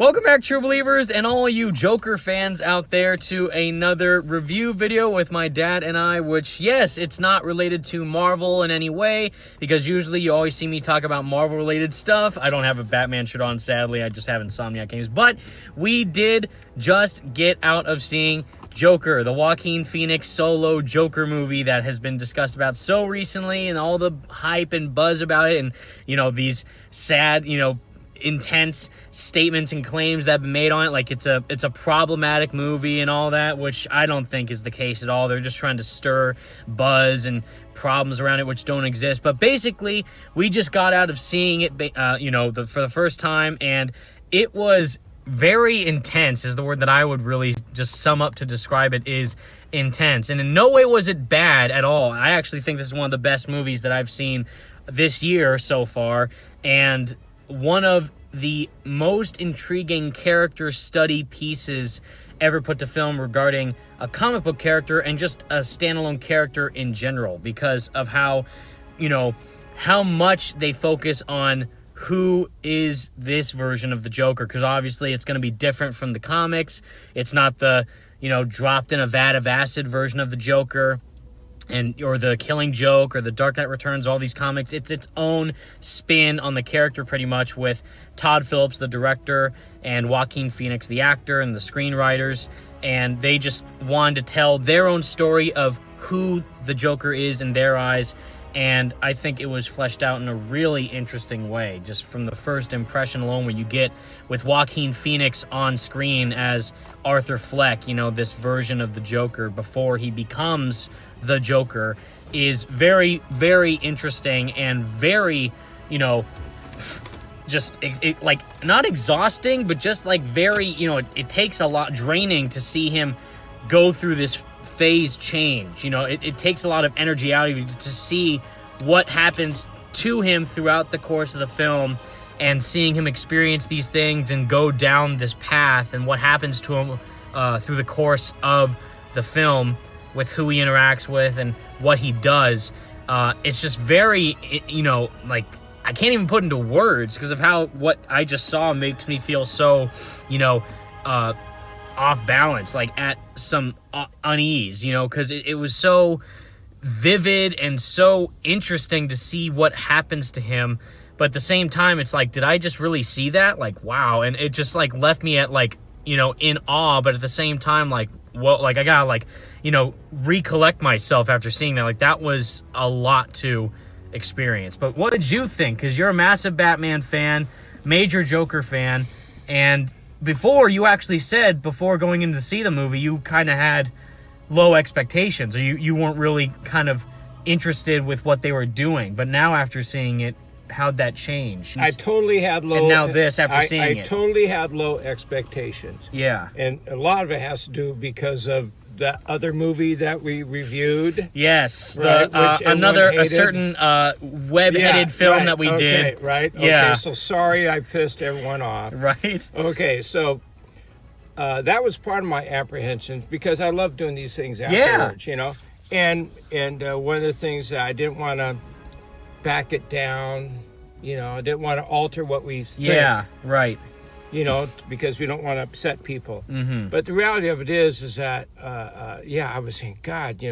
Welcome back, true believers, and all you Joker fans out there, to another review video with my dad and I, which, yes, it's not related to Marvel in any way, because usually you always see me talk about Marvel-related stuff. I don't have a Batman shirt on, sadly. I just have Insomniac games. But we did just get out of seeing Joker, the Joaquin Phoenix solo Joker movie that has been discussed about so recently, and all the hype and buzz about it, and, you know, these sad, intense statements and claims that have been made on it, like it's a problematic movie and all that, which I don't think is the case at all. They're just trying to stir buzz and problems around it which don't exist. But basically, we just got out of seeing it, for the first time, and it was very intense. Is the word that I would really just sum up to describe it, is intense. And in no way was it bad at all. I actually think this is one of the best movies that I've seen this year so far, and one of the most intriguing character study pieces ever put to film regarding a comic book character and just a standalone character in general, because of how much they focus on who is this version of the Joker, because obviously it's going to be different from the comics. It's not the, dropped in a vat of acid version of the Joker, or the Killing Joke, or the Dark Knight Returns, all these comics. It's its own spin on the character, pretty much, with Todd Phillips, the director, and Joaquin Phoenix, the actor, and the screenwriters. And they just wanted to tell their own story of who the Joker is in their eyes. And I think it was fleshed out in a really interesting way, just from the first impression alone, where you get with Joaquin Phoenix on screen as Arthur Fleck, this version of the Joker before he becomes the Joker, is very, very interesting and very, just like not exhausting, but just like very, it takes a lot, draining to see him go through this phase change. It takes a lot of energy out of you to see what happens to him throughout the course of the film, and seeing him experience these things and go down this path, and what happens to him through the course of the film with who he interacts with and what he does. It's just very, I can't even put into words because of what I just saw makes me feel so, off balance, like at some unease, because it was so vivid and so interesting to see what happens to him. But at the same time, it's like, did I just really see that? Like, wow. And it just like left me at in awe, but at the same time, like, well, like I gotta recollect myself after seeing that. Like, that was a lot to experience. But what did you think? Because you're a massive Batman fan, major Joker fan, and before you actually said, before going in to see the movie, you kind of had low expectations, or you weren't really kind of interested with what they were doing. But now after seeing it, how'd that change? I totally had low... And now this, after seeing it. I totally had low expectations. Yeah. And a lot of it has to do because of that other movie that we reviewed. Yes, right, a certain web-headed film that we did. Right? Yeah. Okay, so sorry I pissed everyone off. Right. Okay, so that was part of my apprehensions, because I love doing these things afterwards, And one of the things that I didn't want to back it down, I didn't want to alter what we think. Yeah, right. Because we don't want to upset people. Mm-hmm. But the reality of it is that, I was saying, God,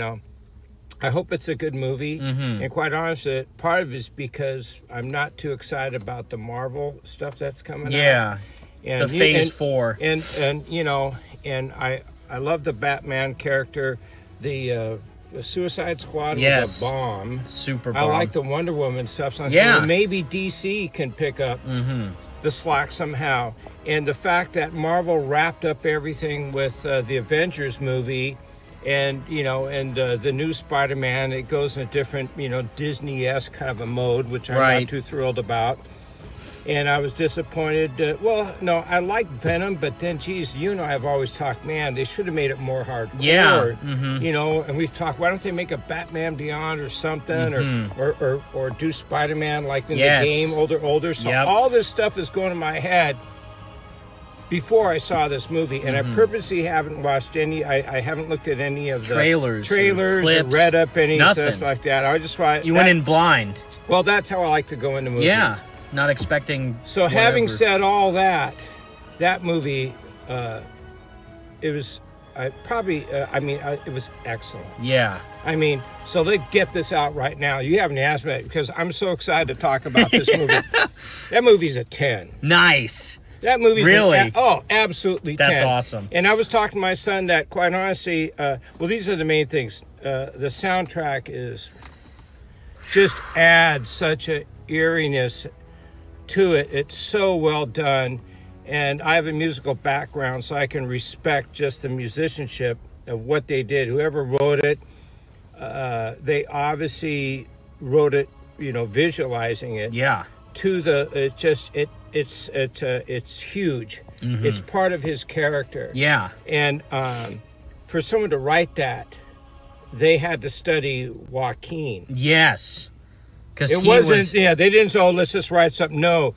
I hope it's a good movie. Mm-hmm. And quite honestly, part of it is because I'm not too excited about the Marvel stuff that's coming out. Yeah, And the Phase 4. And I love the Batman character. The Suicide Squad was a bomb. Super bomb. I like the Wonder Woman stuff. So maybe DC can pick up the slack somehow. And the fact that Marvel wrapped up everything with the Avengers movie, and the new Spider-Man, it goes in a different Disney-esque kind of a mode, which I'm not too thrilled about. And I was disappointed. I like Venom, but then, geez, I've always talked, man, they should have made it more hardcore. Yeah. Mm-hmm. And we've talked, why don't they make a Batman Beyond or something, or do Spider-Man like in the game, older. So all this stuff is going in my head before I saw this movie, and I purposely haven't watched any. I haven't looked at any of the trailers, or read up any stuff like that. I just went in blind. Well, that's how I like to go into movies. Yeah. Not expecting. So having said all that, that movie, it was it was excellent. Yeah. I mean, so let's get this out right now. You haven't asked me because I'm so excited to talk about this movie. That movie's a 10. Nice. That movie's really? Absolutely 10. That's awesome. And I was talking to my son that, quite honestly, these are the main things. The soundtrack is just adds such a eeriness to it. It's so well done. And I have a musical background, so I can respect just the musicianship of what they did. Whoever wrote it, they obviously wrote it, visualizing it. Yeah. It's huge. Mm-hmm. It's part of his character. Yeah. And for someone to write that, they had to study Joaquin. Yes. Because it wasn't. Yeah, they didn't say, "Oh, let's just write something." No,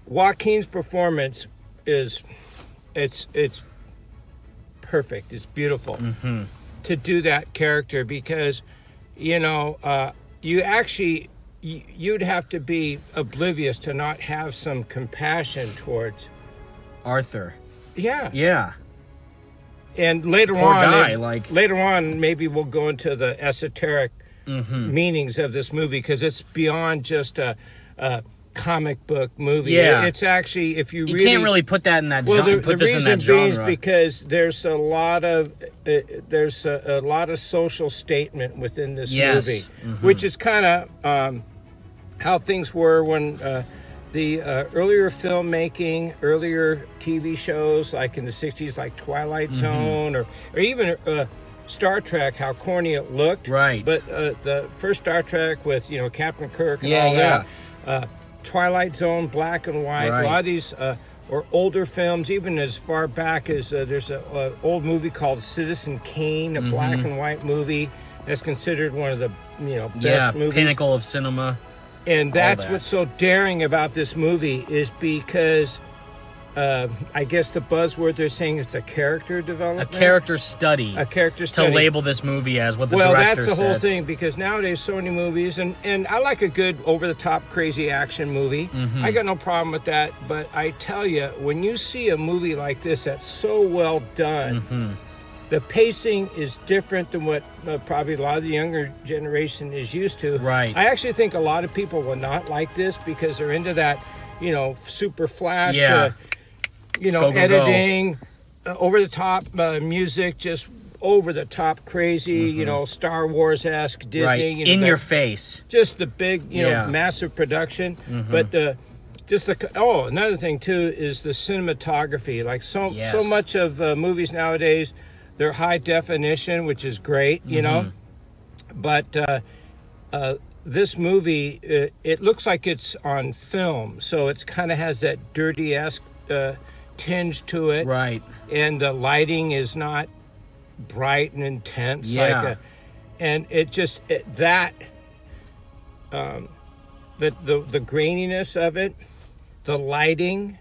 Joaquin's performance it's perfect. It's beautiful to do that character because, you'd have to be oblivious to not have some compassion towards Arthur. Yeah. Yeah. And later Poor on, guy, later on, maybe we'll go into the esoteric meanings of this movie because it's beyond just a comic book movie. Yeah. It's actually, if you can't really put that in that genre. The reason being is because there's a lot of social statement within this movie, which is kind of how things were when the earlier filmmaking, earlier TV shows like in the 60s, like Twilight Zone, or even Star Trek, how corny it looked. Right. But the first Star Trek with Captain Kirk and all that. Twilight Zone, black and white. Right. A lot of these or older films, even as far back as there's an old movie called Citizen Kane, a black and white movie that's considered one of the best movies. Pinnacle of cinema. And that's what's so daring about this movie is because I guess the buzzword they're saying it's a character development. A character study. To label this movie as what the director said. Well, that's the whole thing because nowadays so many movies, and I like a good over-the-top crazy action movie. I got no problem with that, but I tell you, when you see a movie like this that's so well done, the pacing is different than what probably a lot of the younger generation is used to. Right. I actually think a lot of people will not like this because they're into that, super flash, editing, over-the-top music, just over-the-top crazy, Star Wars-esque Disney. Right. In your face. Just the big, massive production. But another thing, too, is the cinematography. Like so much of movies nowadays, they're high definition, which is great, But this movie, it looks like it's on film. So it kind of has that dirty-esque tinge to it, right? And the lighting is not bright and intense, and it just the graininess of it, the lighting,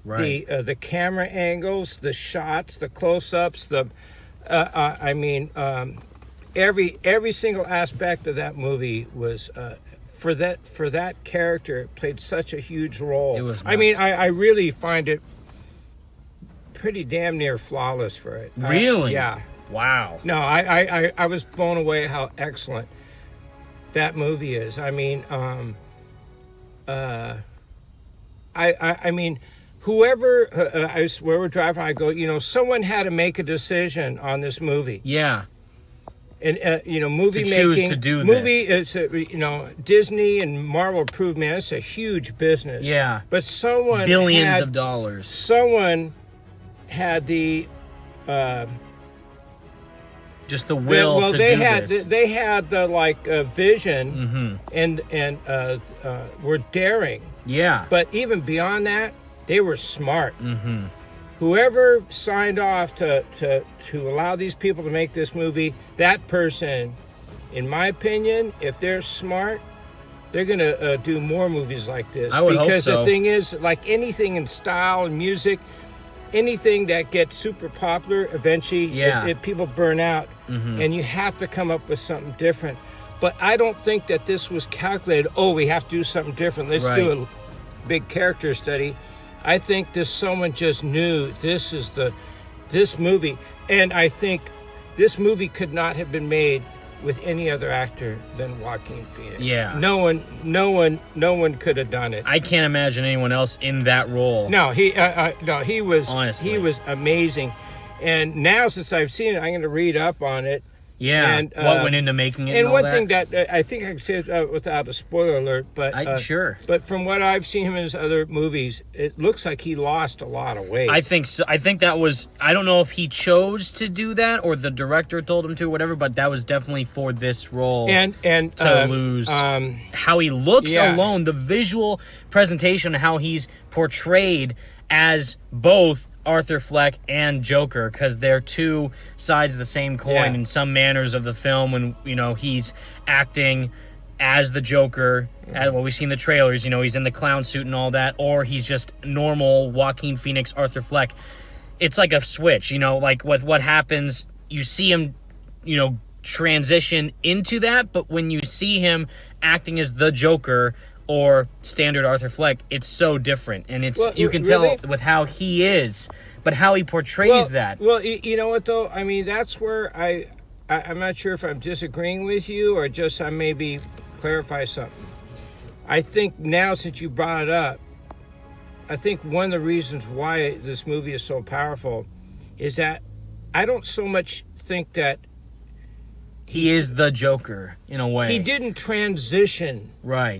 right? The camera angles, the shots, the close-ups, every single aspect of that movie was. For that character, it played such a huge role. It was nuts. I mean, I really find it pretty damn near flawless for it. Really? Yeah. Wow. No, I was blown away how excellent that movie is. I mean, I mean, whoever where we're driving, I go, someone had to make a decision on this movie. Yeah. And movie to making, choose to do movie this. Is Disney and Marvel approved, man. It's a huge business. Yeah, but someone billions of dollars. Someone had the just the will to do this. They had the vision and were daring. Yeah, but even beyond that, they were smart. Whoever signed off to allow these people to make this movie, that person, in my opinion, if they're smart, they're going to do more movies like this. I would hope so. Because the thing is, like anything in style and music, anything that gets super popular, eventually people burn out. And you have to come up with something different. But I don't think that this was calculated, we have to do something different. Let's do a big character study. I think someone just knew this movie, and I think this movie could not have been made with any other actor than Joaquin Phoenix. Yeah. No one could have done it. I can't imagine anyone else in that role. No, he was Honestly. he was amazing. And now since I've seen it, I'm going to read up on it. Yeah, and, what went into making it and all one that? thing that I think I can say it without a spoiler alert, but sure. But from what I've seen him in his other movies, it looks like he lost a lot of weight. I think so. I think that was, I don't know if he chose to do that or the director told him to, whatever, but that was definitely for this role and to lose. How he looks alone, the visual presentation, how he's portrayed as both Arthur Fleck and Joker, because they're two sides of the same coin in some manners of the film. When he's acting as the Joker, as what we see in the trailers, he's in the clown suit and all that, or he's just normal Joaquin Phoenix, Arthur Fleck. It's like a switch, like with what happens, you see him, transition into that, but when you see him acting as the Joker or standard Arthur Fleck, it's so different, and you can tell with how he is, but how he portrays that. Well, you know what though? I mean, that's where I'm not sure if I'm disagreeing with you or just I maybe clarify something. I think now, since you brought it up, I think one of the reasons why this movie is so powerful is that I don't so much think that he is the Joker in a way. He didn't transition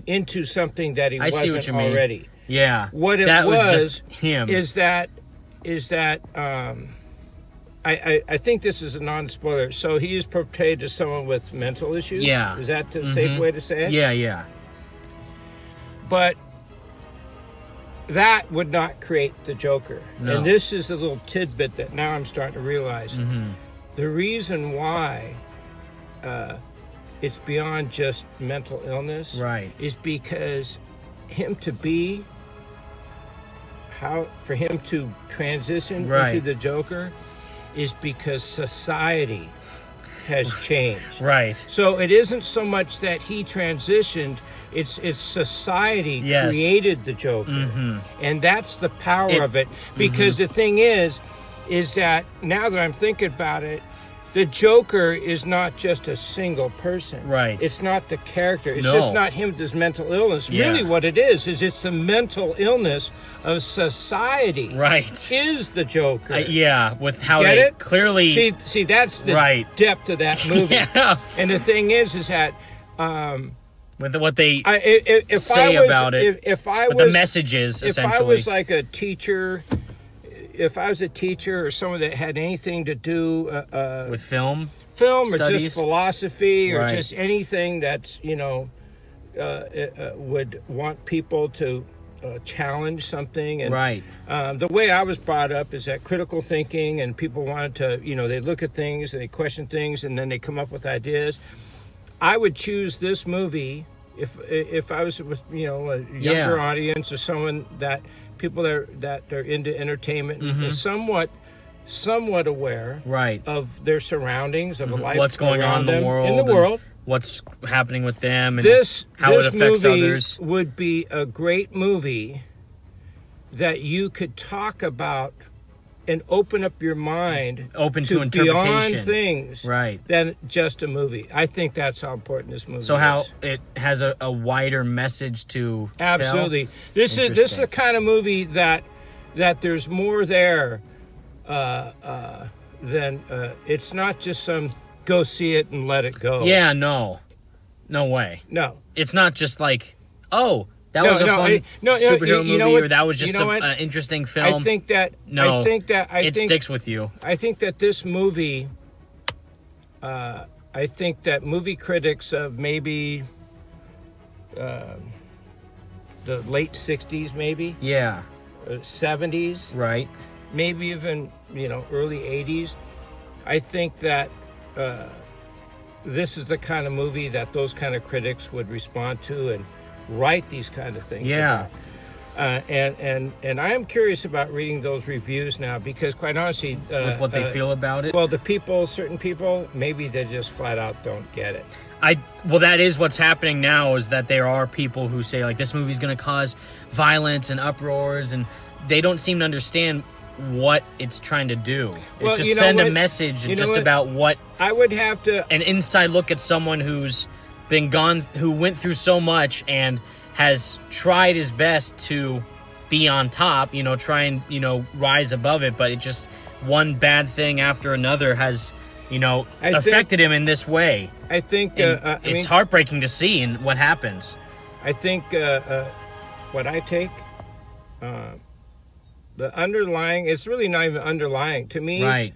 into something that he wasn't already. Yeah. What that was just him. Is that I think this is a non-spoiler. So he is portrayed as someone with mental issues. Yeah. Is that a safe way to say it? Yeah. But that would not create the Joker. No. And this is a little tidbit that now I'm starting to realize. Mm-hmm. The reason why it's beyond just mental illness is because for him to transition into the Joker is because society has changed. Right. So it isn't so much that he transitioned, it's society created the Joker. Mm-hmm. And that's the power of it. Because the thing is that now that I'm thinking about it, the Joker is not just a single person. Right. It's not the character. It's just not him with his mental illness. Yeah. Really what it is it's the mental illness of society. Right. Is the Joker. With how Get they it? clearly... See, that's the depth of that movie. And the thing is that... with what they say about it. If I was... the messages, essentially. If I was like a teacher... If I was a teacher or someone that had anything to do with film or studies, just philosophy or just anything that's would want people to challenge something, and the way I was brought up is that critical thinking, and people wanted to they look at things and they question things and then they come up with ideas. I would choose this movie if I was with a younger audience or someone that. People that are into entertainment and somewhat aware of their surroundings, of a life what's going on in the world, what's happening with them, and how it affects others. Would be a great movie that you could talk about and open up your mind open to interpretation beyond things than just a movie. I think that's how important this movie is. So how it has a wider message to absolutely tell? This is the kind of movie that there's more there than it's not just some go see it and let it go. No way. No, it's not just like that was a fun superhero movie, or that was just an interesting film. I think that it sticks with you. I think that this movie, I think that movie critics of maybe the late 60s, maybe 70s, maybe even early 80s. I think that this is the kind of movie that those kind of critics would respond to and write these kind of things about. And I am curious about reading those reviews now, because quite honestly with what they feel about it, well, certain people, maybe they just flat out don't get it. That is what's happening now, is that there are people who say like this movie's going to cause violence and uproars and they don't seem to understand what it's trying to do. Well, It's just you know send a what? message You know just what? about what I would have to. an inside look at someone who's been gone, who went through so much and has tried his best to be on top, try and, rise above it, but it just one bad thing after another has, affected him in this way. I think It's heartbreaking to see in what happens. I think what I take, the underlying, it's really not even underlying to me. Right.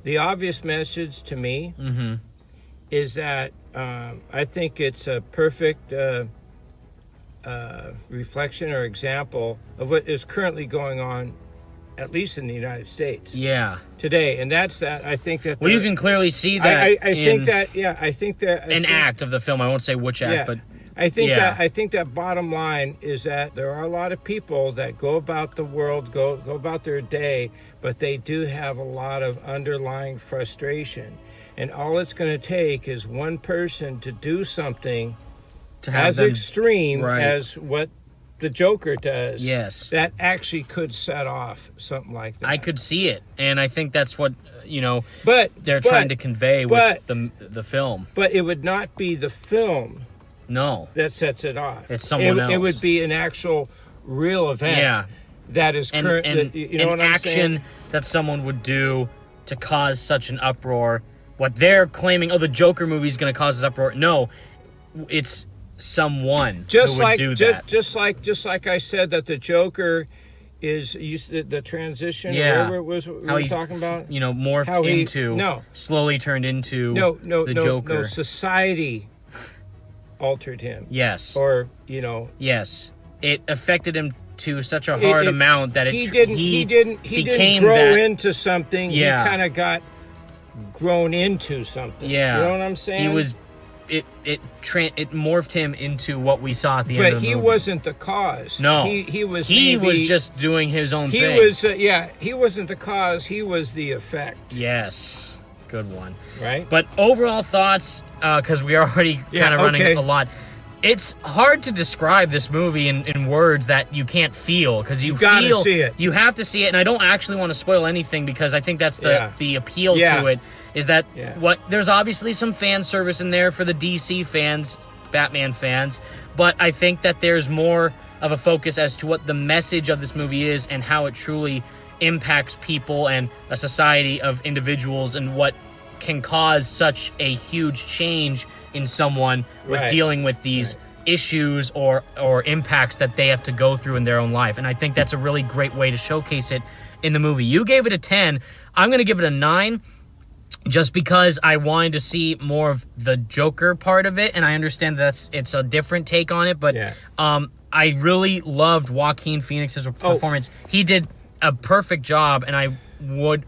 The obvious message to me is that I think it's a perfect reflection or example of what is currently going on, at least in the United States. Yeah. Today, and that's that. I think that. Well, you can clearly see that. I think that. Yeah, I think that. An act of the film. I won't say which act, but I think that bottom line is that there are a lot of people that go about the world, go about their day, but they do have a lot of underlying frustration, and all it's going to take is one person to do something to have as extreme as what the Joker does. Yes. That actually could set off something like that. I could see it, and I think that's what they're trying to convey with the film. But it would not be the film. No. That sets it off. It's someone else. It would be an actual real event. Yeah. That is current. And you know what an I'm action saying? that someone would do to cause such an uproar. What they're claiming, the Joker movie is going to cause this uproar. No, it's someone who would do that. Just like I said that the Joker is the transition. Yeah. Whatever it was we were talking about. Slowly turned into the Joker. No, society altered him. Yes. Or Yes, it affected him to such a hard amount that he didn't grow into something. Yeah. He kind of got grown into something. Yeah. You know what I'm saying? It morphed him into what we saw at the end of the movie. But he wasn't the cause. No. He was just doing his own thing. He wasn't the cause, he was the effect. Yes. Good one. Right? But overall thoughts, because we are already kind of running a lot. It's hard to describe this movie in words that you can't feel, because you gotta see it. You have to see it, and I don't actually want to spoil anything, because I think that's the appeal to it, is that there's obviously some fan service in there for the DC fans, Batman fans, but I think that there's more of a focus as to what the message of this movie is and how it truly impacts people and a society of individuals, and what can cause such a huge change in someone with dealing with these issues or impacts that they have to go through in their own life. And I think that's a really great way to showcase it in the movie. You gave it a 10. I'm going to give it a 9, just because I wanted to see more of the Joker part of it, and I understand it's a different take on it, but I really loved Joaquin Phoenix's performance. He did a perfect job, and I would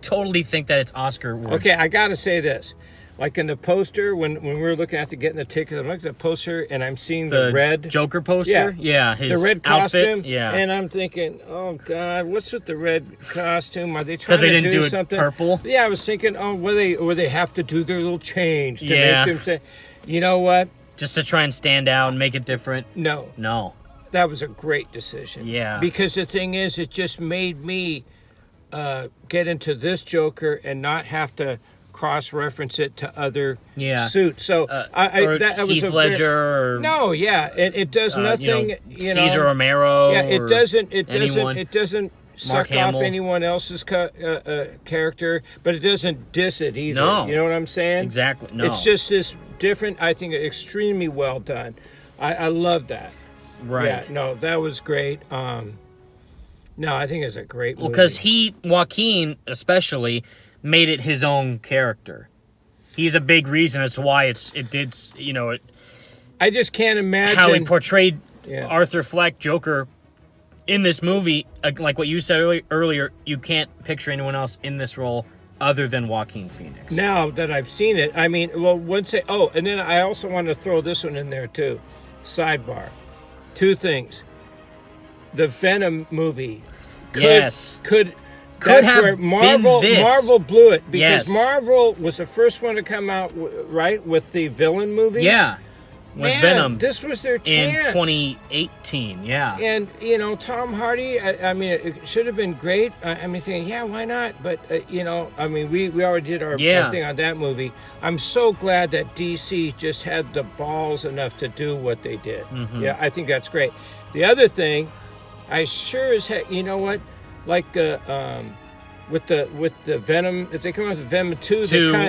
totally think that it's Oscar worthy. Okay, I gotta say this. Like in the poster, when we were looking at getting the ticket, I'm looking at the poster and I'm seeing the red Joker poster. Yeah, his the red outfit. costume. Yeah, and I'm thinking, oh God, what's with the red costume? Are they trying they to didn't do it something purple? Yeah, I was thinking, will they have to do their little change to make them say, you know what? Just to try and stand out and make it different. No. That was a great decision. Yeah. Because the thing is, it just made me get into this Joker and not have to cross-reference it to other suits. So that was Heath Ledger. It does nothing. Caesar Romero. Yeah, it doesn't suck off anyone else's character, but it doesn't diss it either. No. You know what I'm saying? Exactly. No. It's just this different. I think extremely well done. I love that. Right. Yeah, no, that was great. No, I think it's a great movie. Well, because Joaquin especially, made it his own character. He's a big reason as to why it did. I just can't imagine how he portrayed Arthur Fleck, Joker, in this movie. Like what you said earlier, you can't picture anyone else in this role other than Joaquin Phoenix. Now that I've seen it, I mean, well, and then I also want to throw this one in there too. Sidebar. 2 things. The Venom movie could have where Marvel blew it, because Marvel was the first one to come out with the villain movie. Yeah. with Man, Venom. This was their chance. In 2018, yeah. And, you know, Tom Hardy, I mean, it should have been great. I mean, thinking, yeah, why not? But, you know, I mean, we already did our thing on that movie. I'm so glad that DC just had the balls enough to do what they did. Mm-hmm. Yeah, I think that's great. The other thing, I sure as heck, you know what? Like, with the Venom, if they come out with Venom 2,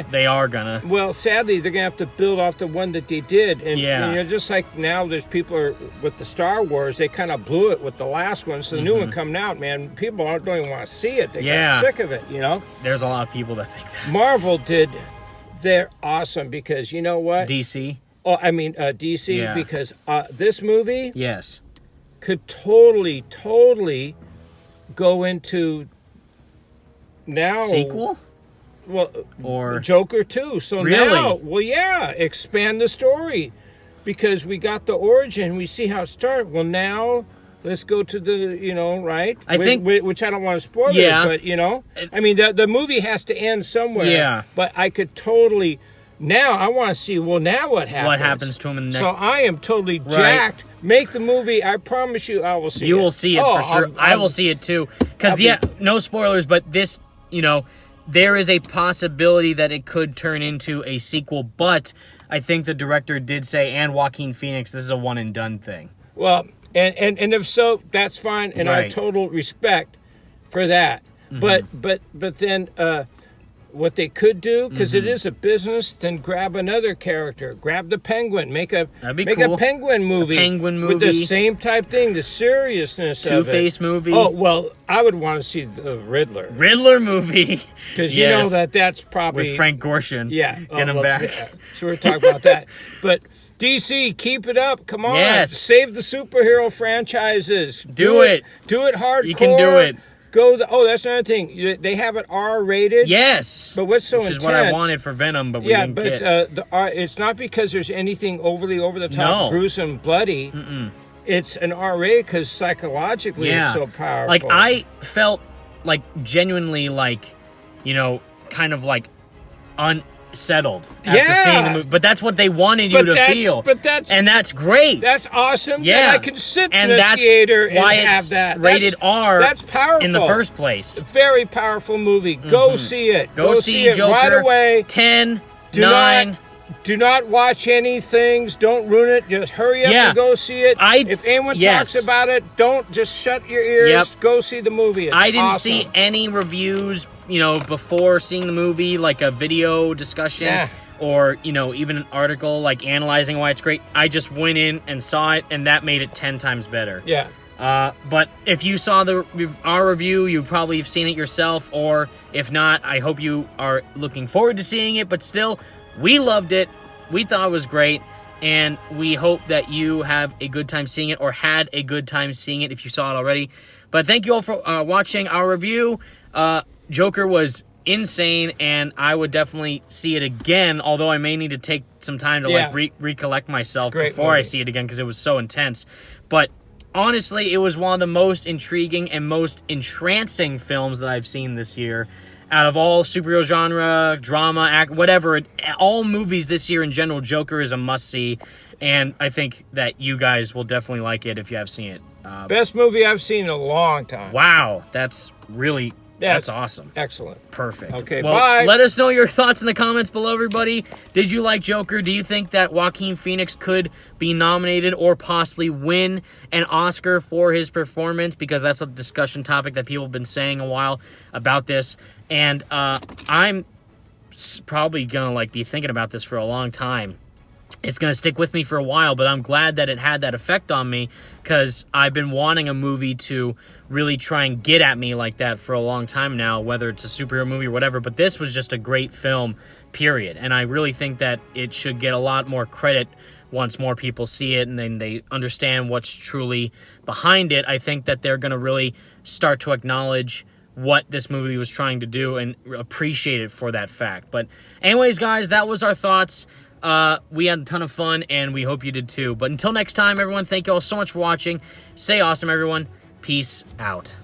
they are gonna. Well, sadly, they're gonna have to build off the one that they did, and you know, just like now, there's people with the Star Wars, they kind of blew it with the last one, so the new one coming out, man, people don't even want to see it. They got sick of it, you know. There's a lot of people that think that. Marvel did, they're awesome because you know what? DC. Oh, I mean DC because this movie, could totally go into. Now sequel? Well, or Joker 2. So now, well, yeah, expand the story because we got the origin. We see how it started. Well, now let's go to the, you know, right? I think, which I don't want to spoil it, but you know, I mean, the movie has to end somewhere. Yeah. But I could totally. Now I want to see. Well, now what happens? What happens to him in the next? So I am totally jacked. Make the movie. I promise you, I will see it. You will see it for sure. I will see it too. Because no spoilers, but this. You know, there is a possibility that it could turn into a sequel, but I think the director did say, and Joaquin Phoenix, this is a one and done thing. Well, and if so, that's fine, and I have total respect for that. But then what they could do, because it is a business, then grab another character, grab the Penguin, make a Penguin movie, with the same type thing, the seriousness of it. Two-Face movie. Oh well, I would want to see the Riddler movie because you know that's probably with Frank Gorshin. Yeah, get him back. Yeah. So we're talking about that, but. DC, keep it up. Come on. Save the superhero franchises. Do it. Do it hardcore. You can do it. That's another thing. They have it R-rated. Yes. But what's so intense... Which is what I wanted for Venom, but we didn't get. It's not because there's anything overly over-the-top, gruesome, bloody. It's an R-rated because psychologically it's so powerful. Like, I felt, like, genuinely, like, you know, kind of, like, unsettled after seeing the movie. But that's what they wanted you to feel. And that's great. That's awesome. Yeah. I can sit in the theater and have that. Rated R. That's powerful. In the first place. A very powerful movie. Go see it. Go see it Joker right away. 10, 9. Do not watch any things. Don't ruin it. Just hurry up and go see it. If anyone talks about it, don't just shut your ears. Go see the movie. I didn't see any reviews, you know, before seeing the movie, like a video discussion or, you know, even an article like analyzing why it's great. I just went in and saw it, and that made it 10 times better. Yeah. But if you saw our review, you probably have seen it yourself, or if not, I hope you are looking forward to seeing it. But still, we loved it. We thought it was great, and we hope that you have a good time seeing it or had a good time seeing it if you saw it already. But thank you all for watching our review. Joker was insane, and I would definitely see it again, although I may need to take some time to recollect myself before I see it again because it was so intense. But honestly, it was one of the most intriguing and most entrancing films that I've seen this year. Out of all superhero genre, drama, whatever, all movies this year in general, Joker is a must-see, and I think that you guys will definitely like it if you have seen it. Best movie I've seen in a long time. Wow, that's really... That's awesome. Excellent. Perfect. Okay, well, bye. Let us know your thoughts in the comments below, everybody. Did you like Joker? Do you think that Joaquin Phoenix could be nominated or possibly win an Oscar for his performance? Because that's a discussion topic that people have been saying a while about this. And I'm probably going to be thinking about this for a long time. It's going to stick with me for a while, but I'm glad that it had that effect on me because I've been wanting a movie to really try and get at me like that for a long time now, whether it's a superhero movie or whatever. But this was just a great film, period. And I really think that it should get a lot more credit once more people see it and then they understand what's truly behind it. I think that they're going to really start to acknowledge what this movie was trying to do and appreciate it for that fact. But anyways, guys, that was our thoughts. We had a ton of fun, and we hope you did too. But until next time, everyone, thank you all so much for watching. Stay awesome, everyone. Peace out.